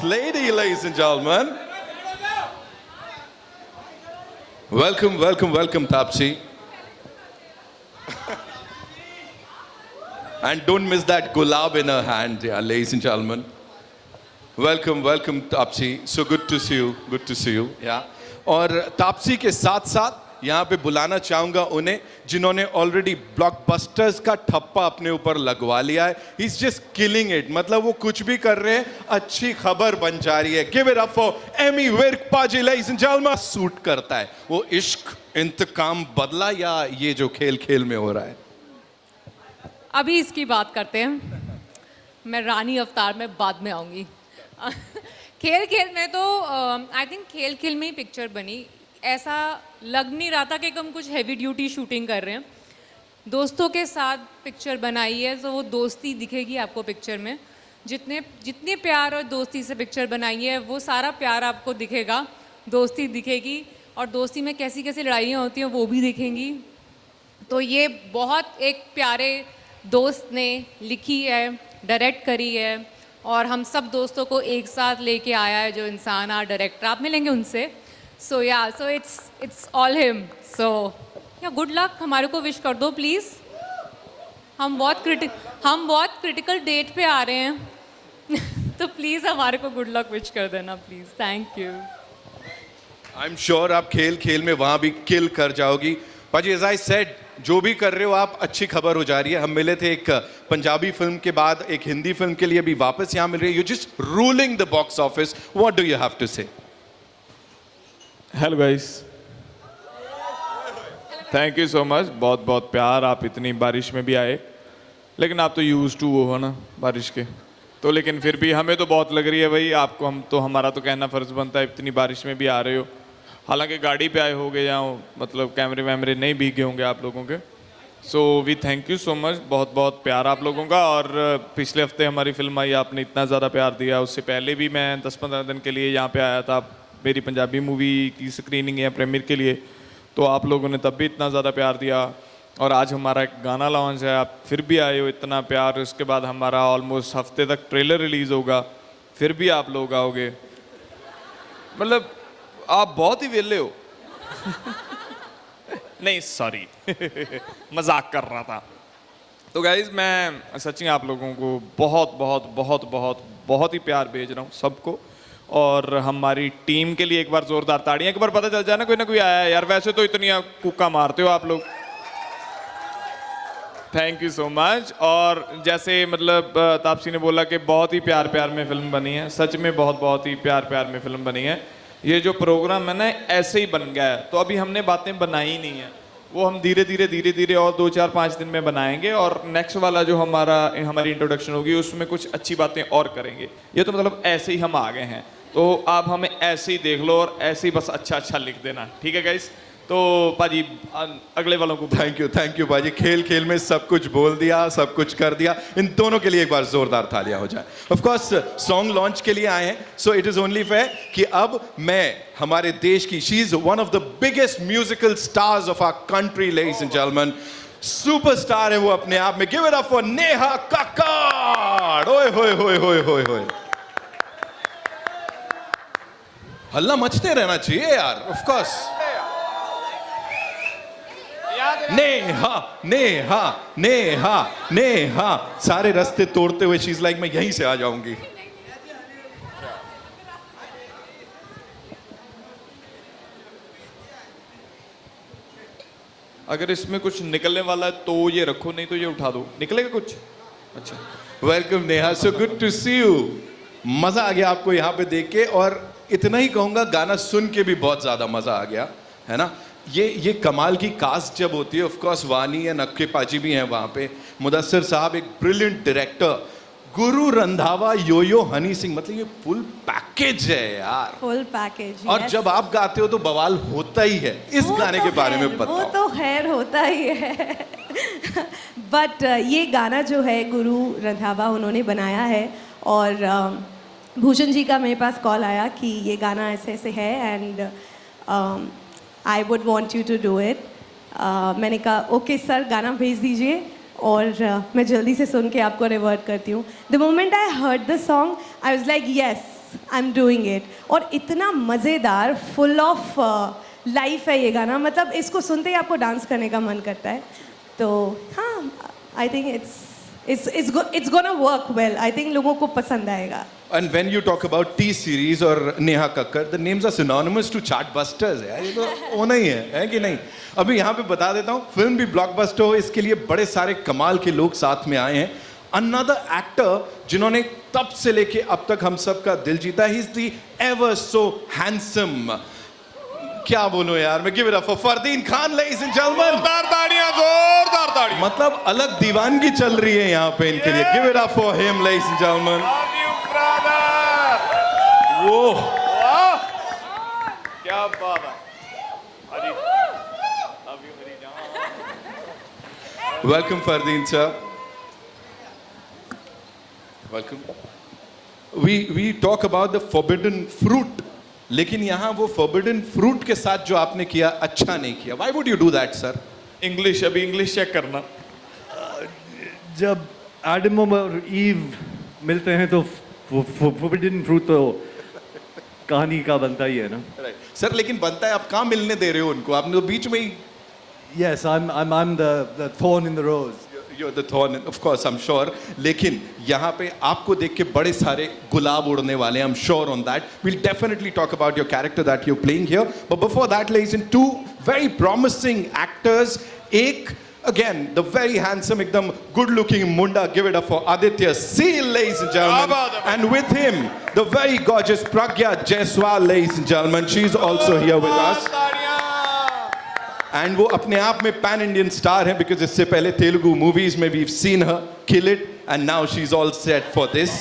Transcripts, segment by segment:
First Lady, ladies and gentlemen. Welcome, welcome, welcome, Taapsee. And don't miss that gulab in her hand, yeah, ladies and gentlemen. Welcome, welcome, Taapsee. So good to see you, good to see you, yeah. और तापसी के साथ साथ यहाँ पे बुलाना चाहूँगा उन्हें जिन्होंने ऑलरेडी ब्लॉकबस्टर्स का ठप्पा अपने ऊपर लगवा लिया है. He is just killing it. मतलब वो कुछ भी कर रहे हैं, अच्छी खबर बन जा रही है. Give it up for Ammy Virk Paaji, ladies and gentleman. Suit करता है वो इश्क, इंतकाम बदला या ये जो खेल खेल में हो रहा है. अभी इसकी बात करते हैं. मैं रानी अवतार में बाद में आऊँगी. खेल खेल में तो आई थिंक खेल खेल में ही पिक्चर बनी. ऐसा लग नहीं रहा था कि हम कुछ हैवी ड्यूटी शूटिंग कर रहे हैं. दोस्तों के साथ पिक्चर बनाई है तो वो दोस्ती दिखेगी आपको पिक्चर में. जितने प्यार और दोस्ती से पिक्चर बनाई है वो सारा प्यार आपको दिखेगा, दोस्ती दिखेगी और दोस्ती में कैसी कैसी लड़ाइयाँ होती हैं वो भी दिखेंगी. तो ये बहुत एक प्यारे दोस्त ने लिखी है, डायरेक्ट करी है और हम सब दोस्तों को एक साथ लेके आया है जो इंसान आ डायरेक्टर. आप मिलेंगे उनसे. सो या सो इट्स ऑल हिम. सो या गुड लक. हमारे को विश कर दो प्लीज़. हम बहुत क्रिटिकल डेट पे आ रहे हैं तो प्लीज़ हमारे को गुड लक विश कर देना please. Thank you. I am sure आप खेल खेल में वहाँ भी किल कर जाओगी. पाजी, एज आई सेड, जो भी कर रहे हो आप, अच्छी खबर हो जा रही है. हम मिले थे एक पंजाबी फिल्म के बाद, एक हिंदी फिल्म के लिए भी वापस यहाँ मिल रही है. You just ruling the box office. What do you have to say? Hello guys, thank you so much. बहुत बहुत प्यार. आप इतनी बारिश में भी आए, लेकिन आप तो यूज टू वो हो ना बारिश के, तो लेकिन फिर भी हमें तो बहुत लग रही है भाई आपको. हमारा तो कहना फ़र्ज़ बनता है, इतनी बारिश में भी आ रहे हो. हालांकि गाड़ी पे आए होगे या मतलब कैमरे वैमरे नहीं भीगे होंगे आप लोगों के. So we thank you so much. बहुत बहुत प्यार आप लोगों का. और पिछले हफ्ते हमारी फिल्म आई, आपने इतना ज़्यादा प्यार दिया. उससे पहले भी मैं 10-15 दिन के लिए यहाँ पे आया था, मेरी पंजाबी मूवी की स्क्रीनिंग है प्रीमियर के लिए, तो आप लोगों ने तब भी इतना ज़्यादा प्यार दिया. और आज हमारा एक गाना लॉन्च है, आप फिर भी आए हो, इतना प्यार. उसके बाद हमारा ऑलमोस्ट हफ्ते तक ट्रेलर रिलीज़ होगा, फिर भी आप लोग आओगे. मतलब आप बहुत ही वेले हो. नहीं सॉरी मजाक कर रहा था. तो गाइज मैं सच्ची आप लोगों को बहुत बहुत बहुत बहुत बहुत ही प्यार भेज रहा हूँ सबको. और हमारी टीम के लिए एक बार जोरदार ताड़ियां. एक बार पता चल जाए ना कोई आया है यार. वैसे तो इतनी कुक्का मारते हो आप लोग. Thank you so much. और जैसे मतलब तापसी ने बोला कि बहुत ही प्यार प्यार में फिल्म बनी है, सच में बहुत बहुत ही प्यार प्यार में फिल्म बनी है. ये जो प्रोग्राम है ना ऐसे ही बन गया है. तो अभी हमने बातें बनाई नहीं है, वो हम धीरे धीरे और 2-4-5 दिन में बनाएंगे. और नेक्स्ट वाला जो हमारी इंट्रोडक्शन होगी उसमें कुछ अच्छी बातें और करेंगे. ये तो मतलब ऐसे ही हम आ गए हैं, तो आप हमें ऐसे ही देख लो और ऐसे ही बस अच्छा अच्छा लिख देना. ठीक है गाइस? तो पाजी अगले वालों को थैंक यू पाजी. खेल खेल में सब कुछ बोल दिया, सब कुछ कर दिया. इन दोनों के लिए एक बार जोरदार तालियां हो जाए. ऑफ कोर्स सॉन्ग लॉन्च के लिए आए हैं, so it is only fair कि अब मैं हमारे देश की, she is one of the biggest musical stars of our country, ladies and gentleman. Superstar है वो अपने आप में. Give it up for Neha Kakkar. ओए होए होए होए होए होए. हल्ला मचते रहना चाहिए यार. Of course. नेहा नेहा नेहा नेहा सारे रास्ते तोड़ते हुए शी इज लाइक मैं यहीं से आ जाऊंगी. अगर इसमें कुछ निकलने वाला है तो ये रखो, नहीं तो ये उठा दो. निकलेगा कुछ? अच्छा. Welcome Neha. So good to see you. मजा आ गया आपको यहाँ पे देख के. और इतना ही कहूंगा, गाना सुन के भी बहुत ज्यादा मजा आ गया है ना. ये कमाल की कास्ट जब होती है. ऑफ कोर्स वानी है, नक्के पाजी भी हैं वहाँ पे, मुदस्सिर साहब एक ब्रिलियंट डायरेक्टर, गुरु रंधावा, योयो हनी सिंह. मतलब ये फुल पैकेज है यार. Full package. और जब आप गाते हो तो बवाल होता ही है. इस गाने के बारे में बताओ. वो तो खैर होता ही है बट ये गाना जो है गुरु रंधावा उन्होंने बनाया है. और भूषण जी का मेरे पास कॉल आया कि ये गाना ऐसे ऐसे है and I would want you to do it. मैंने कहा ओके सर, गाना भेज दीजिए और मैं जल्दी से सुन के आपको रिवर्ट करती हूँ. The moment I heard the song I was like yes, I am doing it. और इतना मज़ेदार, फुल ऑफ लाइफ है ये गाना, मतलब इसको सुनते ही आपको डांस करने का मन करता है। तो हाँ, I think it's gonna work well. I think लोगों को पसंद आएगा। And when you talk about T series और Neha Kakkar, the names are synonymous to chartbusters यार, ये तो होना ही है कि नहीं? अभी यहाँ पे बता देता हूँ, फिल्म भी ब्लॉकबस्टर हो, इसके लिए बड़े सारे कमाल के लोग साथ में आए हैं। Another actor जिन्होंने तब से लेके अब तक हम सब का दिल जीता, he is the ever so handsome, क्या बोलूं यार मैं, give it up for Fardeen Khan ladies and gentlemen। जोरदार ताड़ियां, जोरदार ताड़ियां। मतलब अलग दीवानगी चल रही है यहाँ पे इनके लिए, give it up for him ladies and gentlemen। Love you, brother। वो वाह, क्या बात है। अरे, love you मेरी जान। welcome Fardeen sir, welcome। we talk about the forbidden fruit, लेकिन यहाँ वो forbidden fruit के साथ जो आपने किया अच्छा नहीं किया। Why would you do that sir? English, अभी इंग्लिश चेक करना। जब एडम और ईव मिलते हैं तो फोरबिडन फ्रूट तो कहानी का बनता ही है ना। सर लेकिन बनता है, आप कहाँ मिलने दे रहे हो उनको, आपने तो बीच में ही। Yes, I'm the thorn in the rose. You're the thorn, of course, I'm sure. लेकिन यहाँ पे आपको देख के बड़े सारे गुलाब उड़ने वाले हैं, I'm sure on that. We'll definitely talk about your character that you're playing here. But before that, ladies and two very promising actors. एक again the very handsome, एकदम good-looking Munda. Give it up for Aditya Seal, ladies and gentlemen. And with him, the very gorgeous Pragya Jaiswal, ladies and gentlemen. She's also here with us. And वो अपने आप में pan Indian star है, because इससे पहले Telugu movies में we seen her kill it and now she is all set for this.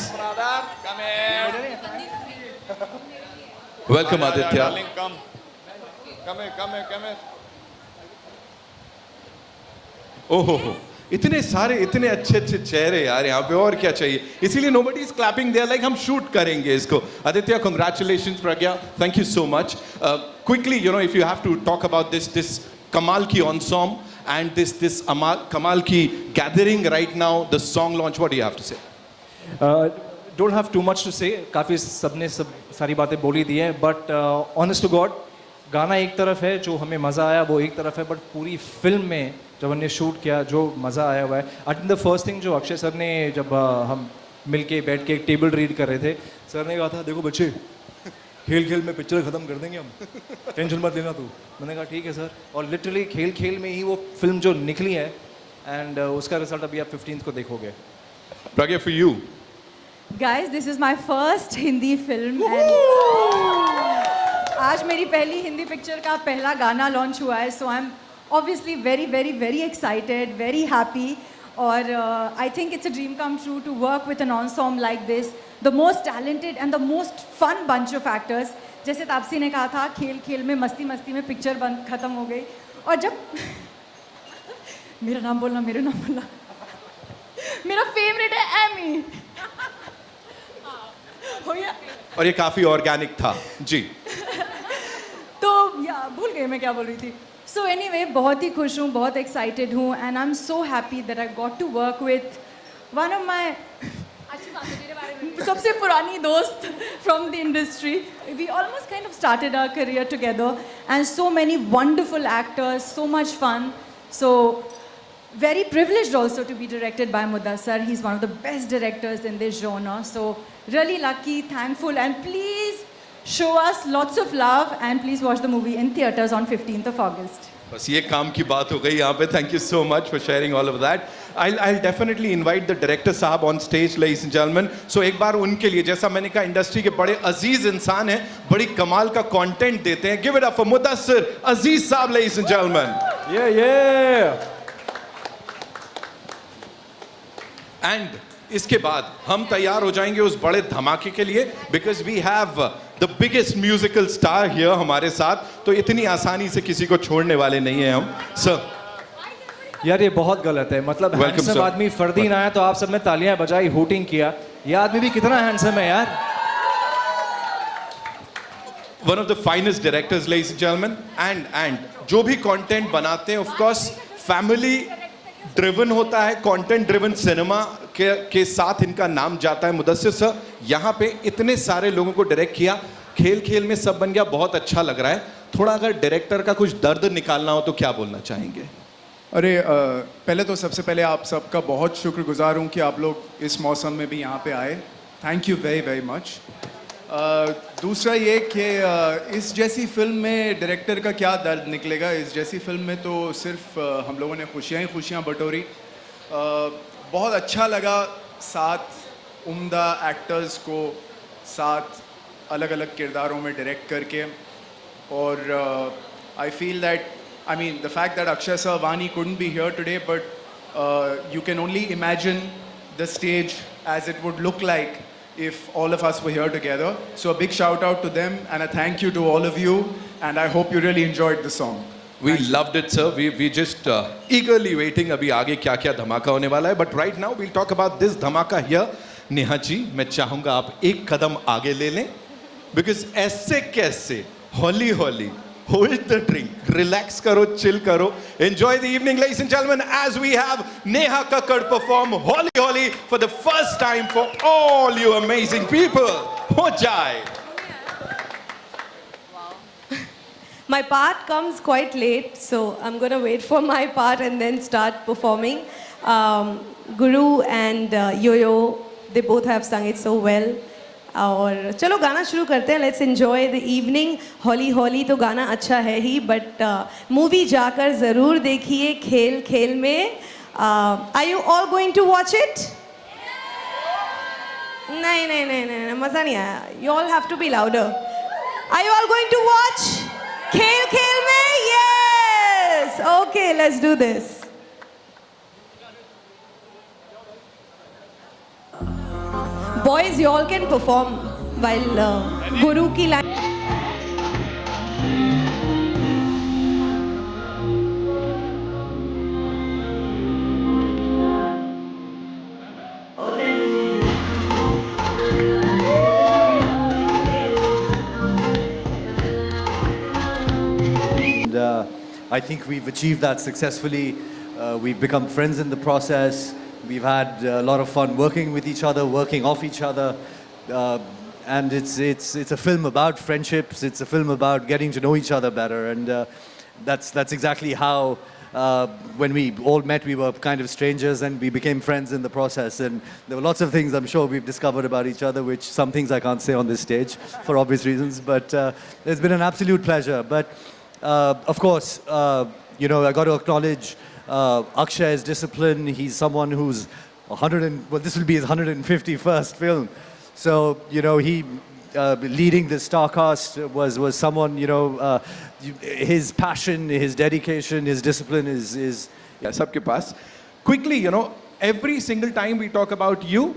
Welcome Aditya. ओहो हो, इतने सारे इतने अच्छे अच्छे चेहरे यार यहाँ पे, और क्या चाहिए, इसीलिए nobody is clapping, they are like हम शूट करेंगे इसको। Aditya, congratulations, Pragya, thank you so much. Quickly, you know, if you have to talk about this कमाल की ensemble and this कमाल की gathering right now, the song launch, what do you have to say? Don't have too much to say, काफ़ी सबने सारी बातें बोली दी हैं, but honest to God, गाना एक तरफ है, जो हमें मज़ा आया वो एक तरफ है, बट पूरी फिल्म में जब हमने शूट किया जो मज़ा आया हुआ है। I think the first thing जो अक्षय सर ने, जब हम मिल के बैठ के एक टेबल रीड कर रहे थे, सर ने कहा था देखो बच्चे, खेल खेल में पिक्चर ख़त्म कर देंगे हम, टेंशन मत लेना तू। मैंने कहा ठीक है सर, और लिटरली खेल खेल में ही वो फिल्म जो निकली है, एंड उसका रिजल्ट अभी आप 15th को देखोगे। Pragya, for you. Guys, this is my first Hindi film and आज मेरी पहली हिंदी पिक्चर का पहला गाना लॉन्च हुआ है, so I am obviously very excited, very happy, और I think it's a dream come true to work with an ensemble like this, the most talented and the most fun bunch of actors। जैसे तापसी ने कहा था, खेल खेल में मस्ती मस्ती में पिक्चर बंद खत्म हो गई, और जब मेरा नाम बोलना मेरा फेवरेट है एमी। हो गया, और ये काफी ऑर्गेनिक था जी। तो या भूल गई मैं क्या बोल रही थी। सो एनीवे, बहुत ही खुश हूँ, बहुत एक्साइटेड हूँ, and I am so happy that I got to work with one of my सबसे पुरानी दोस्त from the industry. We almost kind of started our career together, and so many wonderful actors, so much fun. So very privileged also to be directed by Mudassar. He's one of the best directors in this genre. So really lucky, thankful, and please show us lots of love, and please watch the movie in theaters on 15th of August. बस ये काम की बात हो गई यहाँ पे। Thank you so much for sharing all of that. I'll definitely invite the director साहब on stage, ladies and gentlemen. So एक बार उनके लिए, जैसा मैंने कहा, इंडस्ट्री के बड़े अजीज इंसान हैं, बड़ी कमाल का कंटेंट देते हैं। Give it up for Mudassar Aziz साहब, ladies and gentlemen. Yeah. And इसके बाद हम तैयार हो जाएंगे उस बड़े धमाके के लिए, because we have the biggest musical star here हमारे साथ, तो इतनी आसानी से किसी को छोड़ने वाले नहीं हैं हम। सर यार ये बहुत गलत है, मतलब Welcome, हैंडसम sir. आदमी फरदीन आया तो आप सबने तालियां बजाई, हूटिंग किया, ये आदमी भी कितना हैंडसम है यार। One of the finest directors, ladies and gentleman, and जो भी कंटेंट बनाते हैं, ऑफ कोर्स फैमिली ड्रिवन होता है, कंटेंट ड्रिवन सिनेमा के साथ इनका नाम जाता है। मुदस्सिर सर, यहाँ पे इतने सारे लोगों को डायरेक्ट किया, खेल खेल में सब बन गया, बहुत अच्छा लग रहा है। थोड़ा अगर डायरेक्टर का कुछ दर्द निकालना हो तो क्या बोलना चाहेंगे? अरे पहले तो सबसे पहले आप सबका बहुत शुक्रगुजार हूँ कि आप लोग इस मौसम में भी यहाँ पे आए। Thank you very very much. दूसरा ये कि इस जैसी फिल्म में डायरेक्टर का क्या दर्द निकलेगा। इस जैसी फिल्म में तो सिर्फ हम लोगों ने खुशियाँ ही खुशियाँ बटोरी। बहुत अच्छा लगा 7 उम्दा एक्टर्स को 7 अलग अलग किरदारों में डायरेक्ट करके। और I feel that, I mean, the fact that Akshay Sir, Vani couldn't be here today, but you can only imagine the stage as it would look like if all of us were here together. So a big shout out to them and a thank you to all of you, and I hope you really enjoyed the song. We loved it, sir. We just eagerly waiting अभी आगे क्या क्या धमाका होने वाला है. But right now we'll talk about this धमाका here. Neha ji, मैं चाहूँगा आप एक कदम आगे ले लें, because ऐसे कैसे हौली हौली hold the drink, relax karo, chill karo, enjoy the evening, ladies and gentlemen, as we have Neha Kakkad perform Holi Holi for the first time for all you amazing people. Ho jai. My part comes quite late, so I'm going to wait for my part and then start performing. Guru and Yo-Yo, they both have sung it so well. और चलो गाना शुरू करते हैं. Let's enjoy the evening. हॉली हॉली तो गाना अच्छा है ही, बट मूवी जाकर ज़रूर देखिए खेल खेल में. Are you all going to watch it? नहीं नहीं नहीं नहीं, मज़ा नहीं आया. You all have to be louder. Are you all going to watch खेल खेल में? Yes. Okay, let's do this. Boys, you all can perform while Guru ki line. And I think we've achieved that successfully. We've become friends in the process. We've had a lot of fun working with each other, working off each other. And it's a film about friendships. It's a film about getting to know each other better. And that's exactly how, when we all met, we were kind of strangers and we became friends in the process. And there were lots of things I'm sure we've discovered about each other, which some things I can't say on this stage for obvious reasons. But it's been an absolute pleasure. But of course, you know, I got to acknowledge Akshay's discipline. He's someone who's this will be his 151st film. So, you know, he leading the star cast was someone, you know, his passion, his dedication, his discipline is Yeah, sabke paas. Quickly, you know, every single time we talk about you,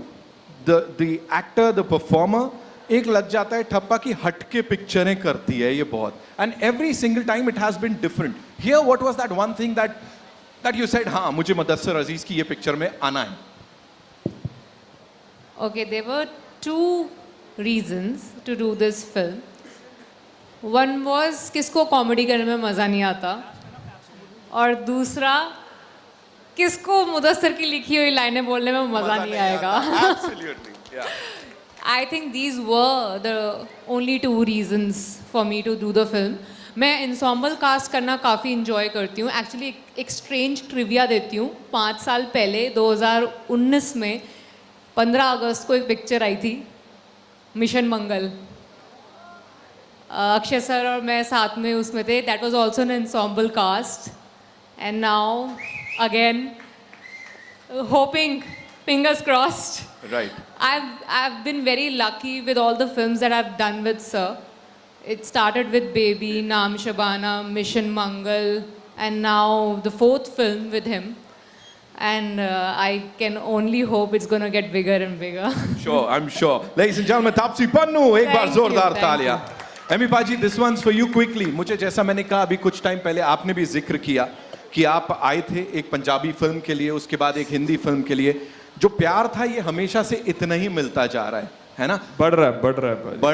the actor, the performer, एक लग जाता है ठप्पा की हटके पिक्चरें करती है ये बहुत. And every single time it has been different. Here, what was that one thing that you said, हाँ मुझे मुदस्सिर अजीज की ये पिक्चर में आना है? Okay, there were 2 reasons to do this film. One was किसको कॉमेडी करने में मज़ा नहीं आता, और दूसरा किसको मुदस्सिर की लिखी हुई लाइनें बोलने में मज़ा नहीं आएगा. Absolutely, yeah. I think these were the only 2 reasons for me to do the film. मैं ensemble cast करना काफ़ी enjoy करती हूँ. Actually एक strange trivia देती हूँ. 5 साल पहले 2019 में 15 अगस्त को एक पिक्चर आई थी, मिशन मंगल. अक्षय सर और मैं साथ में उसमें थे. That was also an ensemble cast. And now again hoping, fingers crossed. Right. I've been very lucky with all the films that I've done with Sir. It started with Baby, Naam Shabana, Mission Mangal, and now the 4th film with him. And I can only hope it's going to get bigger and bigger. Sure, I'm sure. Ladies and gentlemen, Taapsee Pannu, एक बार Thank you, जोरदार thank तालियां. Amy पाजी, this one's for you quickly. मुझे जैसा मैंने कहा अभी कुछ टाइम पहले आपने भी जिक्र किया कि आप आए थे एक पंजाबी फिल्म के लिए, उसके बाद एक हिंदी फिल्म के लिए. जो प्यार था ये हमेशा से इतना ही मिलता जा रहा है ना? बढ़ रहा है बढ़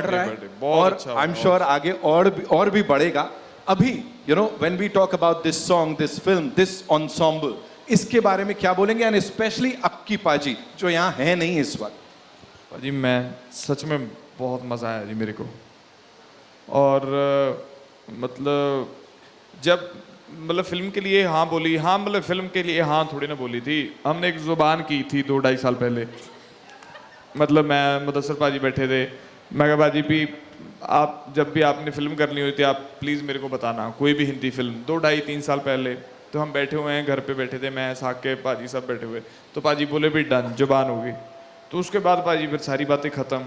रहा है और आई एम श्योर आगे और भी बढ़ेगा. अभी, you know, when we talk about this song, this film, this ensemble, इसके बारे में क्या बोलेंगे, एंड स्पेशली अक्की पाजी जो यहाँ है नहीं इस वक्त? जी मैं सच में बहुत मज़ा आया जी मेरे को। और मतलब जब मतलब फिल्म के लिए हाँ बोली, हाँ मतलब फिल्म के लिए हाँ थोड़ी ना बोली थी, हमने एक जुबान की थी 2-2.5 साल पहले। मतलब मैं मुदस्सर पाजी बैठे थे, मैं कहा पाजी भी आप जब भी आपने फिल्म करनी हुई थी आप प्लीज़ मेरे को बताना, कोई भी हिंदी फिल्म। 2-2.5-3 साल पहले तो हम बैठे हुए हैं, घर पे बैठे थे, मैं साके पाजी सब बैठे हुए, तो पाजी बोले भी डन, जुबान होगी। तो उसके बाद पाजी फिर सारी बातें ख़त्म,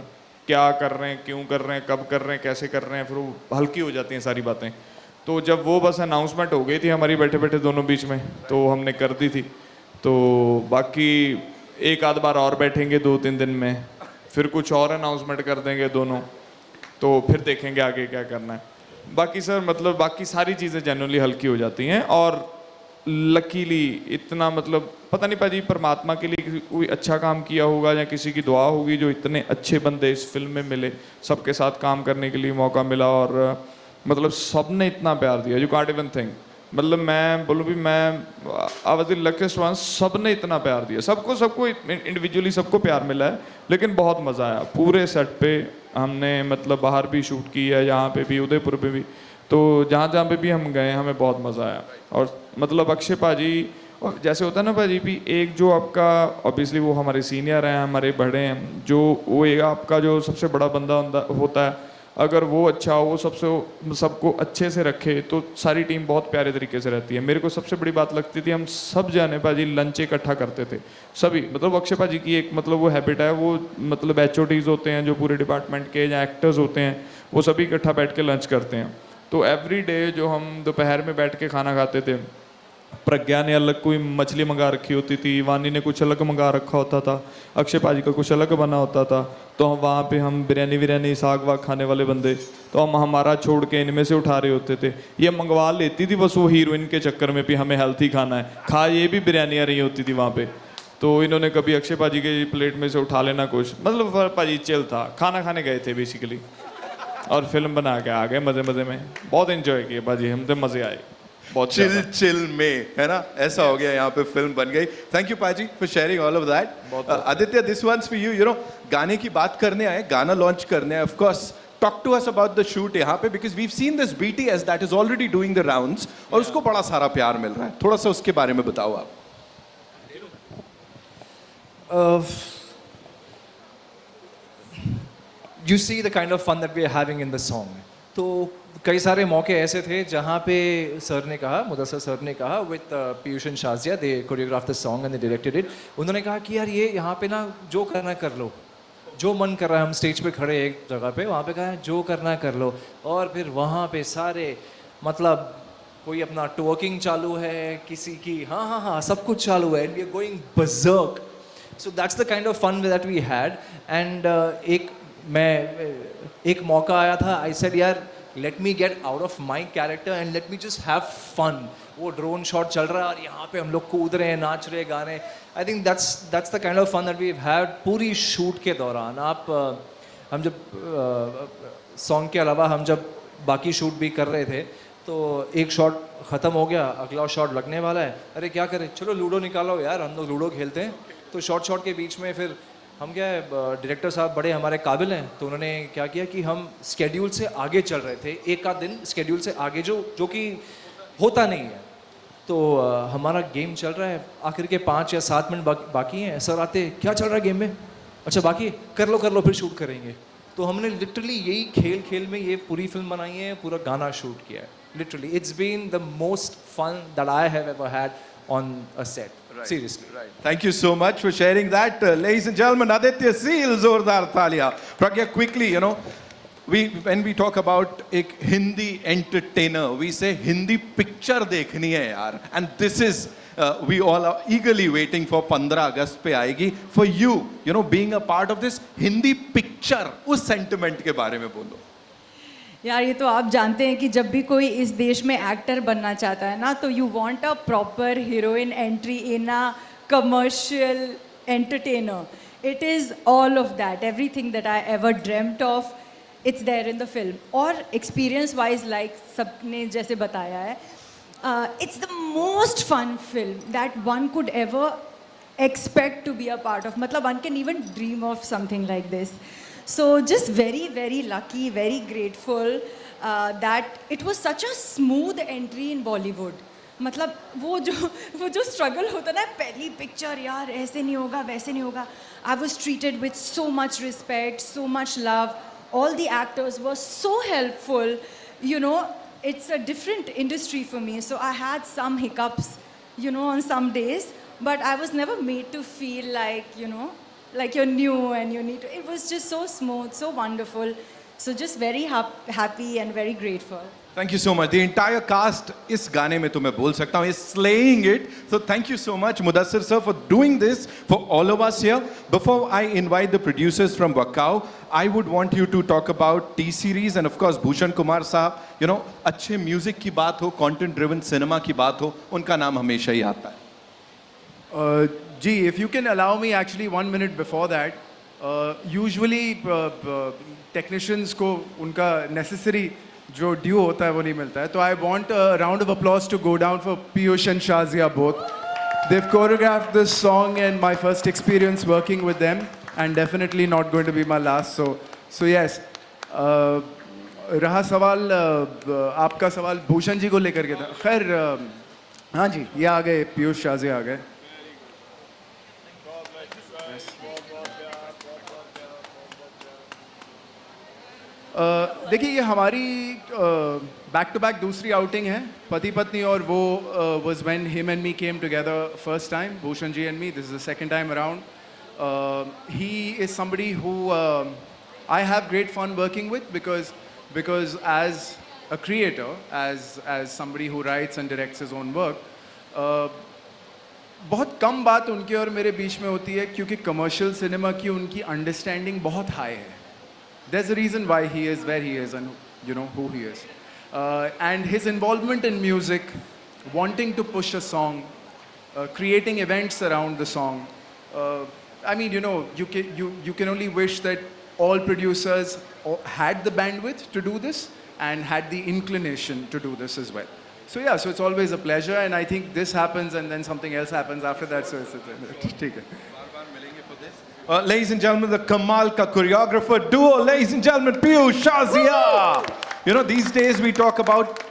क्या कर रहे हैं, क्यों कर रहे हैं, कब कर रहे हैं, कैसे कर रहे हैं, फिर वो हल्की हो जाती हैं सारी बातें। तो जब वो बस अनाउंसमेंट हो गई थी हमारी बैठे बैठे दोनों बीच में, तो हमने कर दी थी। तो बाकी एक आध बार और बैठेंगे 2-3 दिन में, फिर कुछ और अनाउंसमेंट कर देंगे दोनों, तो फिर देखेंगे आगे क्या करना है। बाकी सर मतलब बाकी सारी चीज़ें जनरली हल्की हो जाती हैं। और लकीली इतना मतलब पता नहीं पाजी परमात्मा के लिए कोई अच्छा काम किया होगा या किसी की दुआ होगी जो इतने अच्छे बंदे इस फिल्म में मिले, सबके साथ काम करने के लिए मौका मिला। और मतलब सब ने इतना प्यार दिया, यू कांट इवन थिंक। मतलब मैं बोलूँ भी मैं I was the luckiest one, सब ने इतना प्यार दिया, सबको इंडिविजुअली सबको प्यार मिला है, लेकिन बहुत मज़ा आया पूरे सेट पे। हमने मतलब बाहर भी शूट की है, यहाँ पे भी, उदयपुर पे भी, तो जहाँ जहाँ पे भी हम गए हमें बहुत मज़ा आया। और मतलब अक्षय पाजी, और जैसे होता है ना पाजी भी, एक जो आपका ऑब्वियसली वो हमारे सीनियर हैं, हमारे बड़े हैं, जो वो एक आपका जो सबसे बड़ा बंदा होता है, अगर वो अच्छा हो, वो सबको अच्छे से रखे तो सारी टीम बहुत प्यारे तरीके से रहती है। मेरे को सबसे बड़ी बात लगती थी, हम सब जाने पाजी लंच इकट्ठा करते थे सभी। मतलब अक्षय पाजी की एक मतलब वो हैबिट है, वो मतलब HODs होते हैं जो पूरे डिपार्टमेंट के या एक्टर्स होते हैं, वो सभी इकट्ठा बैठ के लंच करते हैं। तो एवरी डे जो हम दोपहर में बैठ के खाना खाते थे, प्रज्ञा ने अलग कोई मछली मंगा रखी होती थी, वानी ने कुछ अलग मंगा रखा होता था, अक्षय पाजी का कुछ अलग बना होता था। तो हम वहाँ पे हम बिरयानी साग वाग खाने वाले बंदे, तो हम हमारा छोड़ के इनमें से उठा रहे होते थे। ये मंगवा लेती थी बस वो हीरोइन के चक्कर में भी हमें हेल्थी खाना है, खा ये भी बिरयानी आ रही होती थी वहाँ पे। तो इन्होंने कभी अक्षय पाजी के प्लेट में से उठा लेना कुछ, मतलब पाजी चिल था, खाना खाने गए थे बेसिकली, और फिल्म बना के आ गए मज़े में। बहुत इन्जॉय किए पाजी, हम तो मज़े आए बहुत। चिल में है ना, ऐसा हो गया, यहाँ पे फिल्म बन गई। Thank you paaji for sharing all of that. Aditya, this one's for you. You know गाने की बात करने आए, गाना लॉन्च करने आए, of course talk to us about the shoot यहाँ पे, because we seen this BTS that is already doing the rounds, और उसको बड़ा सारा प्यार मिल रहा है, थोड़ा सा उसके बारे में बताओ आप। You see the kind of fun that we are having in the song. तो कई सारे मौके ऐसे थे जहाँ पे सर ने कहा, मुदस्सर सर ने कहा with Piyush and Shazia, they choreograph the song and they directed it. उन्होंने कहा कि यार ये यहाँ पे ना जो करना कर लो, जो मन कर रहा है, हम स्टेज पे खड़े एक जगह पे, वहाँ पे कहा जो करना कर लो। और फिर वहाँ पे सारे मतलब कोई अपना टवर्किंग चालू है, किसी की हाँ सब कुछ चालू है, and we are going berserk. So that's the kind of fun that we had. And एक मौका आया था, आई सेड यार let me get out of my character and let me just have fun. वो ड्रोन शॉट चल रहा है और यहाँ पे हम लोग कूद रहे हैं, नाच रहे, गाने। I think that's the kind of fun that we had पूरी शूट के दौरान। हम जब सॉन्ग के अलावा हम जब बाकी शूट भी कर रहे थे, तो एक शॉट ख़त्म हो गया, अगला शॉट लगने वाला है, अरे क्या करें, चलो लूडो निकालो यार, हम लोग लूडो खेलते हैं। तो शॉट के बीच में फिर हम क्या है, डायरेक्टर साहब बड़े हमारे काबिल हैं, तो उन्होंने क्या किया कि हम स्केड्यूल से आगे चल रहे थे, एक आध दिन स्केड्यूल से आगे, जो कि होता नहीं है। तो हमारा गेम चल रहा है, आखिर के 5 या 7 मिनट बाकी हैं, सर आते, क्या चल रहा है गेम में, अच्छा बाकी कर लो फिर शूट करेंगे। तो हमने लिटरली यही खेल में ये पूरी फिल्म बनाई है, पूरा गाना शूट किया है। Literally it's been the most fun that I have ever had on a set. Seriously. Right. Thank you so much for sharing that. Ladies and gentlemen, Aditya Seal, Zordar Thalia. Pragya, quickly, you know, when we talk about एक Hindi entertainer, we say Hindi picture देखनी है यार. And this is, we all are eagerly waiting for 15 अगस्त पे आएगी. For you, you know, being a part of this Hindi picture, उस sentiment के बारे में बोलो. यार ये तो आप जानते हैं कि जब भी कोई इस देश में एक्टर बनना चाहता है ना, तो you want a proper heroine entry in a commercial entertainer. It is all of that, everything that I ever dreamed of, it's there in the film. और एक्सपीरियंस वाइज लाइक सबने जैसे बताया है, It's the most fun film that one could ever expect to be a part of. Matlab, one can even dream of something like this. So just very, very lucky, very grateful that it was such a smooth entry in Bollywood. मतलब वो जो struggle होता ना पहली picture यार ऐसे नहीं होगा वैसे नहीं होगा. I was treated with so much respect, so much love. All the actors were so helpful. You know, it's a different industry for me, so I had some hiccups, you know, on some days. But I was never made to feel like, you know, like you're new and you need to. It was just so smooth, so wonderful. So just very happy and very grateful. Thank you so much. The entire cast इस गाने में तो मैं बोल सकता हूँ is slaying it. So thank you so much, Mudassir sir, for doing this for all of us here. Before I invite the producers from Wakao, I would want you to talk about T-Series and of course Bhushan Kumar साहब. You know, अच्छे music की बात हो, content-driven cinema की बात हो, उनका नाम हमेशा ही आता है. Gee, if you can allow me actually 1 minute before that, usually technicians को उनका necessary जो ड्यू होता है वो नहीं मिलता है. तो I want a round of applause to go down for Piyush and Shazia both. They've choreographed this song and my first experience working with them and definitely not going to be my last. So yes. रहा सवाल आपका सवाल भूषण जी को लेकर के था. खैर हाँ जी, ये आ गए पीयूष शाजिया आ गए. देखिए ये हमारी बैक टू बैक दूसरी आउटिंग है पति पत्नी और वो was when him and me came together first time. Bhushan ji and me, this is the second time around. He is somebody who I have great fun working with because as a creator, as somebody who writes and directs his own work, बहुत कम बात उनके और मेरे बीच में होती है क्योंकि commercial cinema की उनकी अंडरस्टैंडिंग बहुत हाई है. There's a reason why he is where he is and you know who he is. And his involvement in music, wanting to push a song, creating events around the song. I mean, you know, you can only wish that all producers had the bandwidth to do this and had the inclination to do this as well. So yeah, so it's always a pleasure and I think this happens and then something else happens after that. So it's ठीक है. Ladies and gentlemen, the Kamal ka choreographer duo, ladies and gentlemen, Piyush Shazia. You know, these days we talk about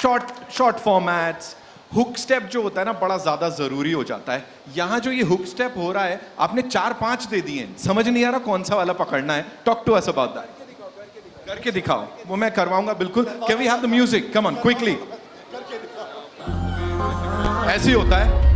short formats. Hook step जो होता है ना बड़ा ज्यादा जरूरी हो जाता है. यहाँ जो ये हुक स्टेप हो रहा है आपने 4-5 दे दिए, समझ नहीं आ रहा कौन सा वाला पकड़ना है. Talk to us about that. करके दिखाओ. वो मैं करवाऊंगा बिल्कुल. Can we have the music? Come on quickly. ऐसे ही होता है.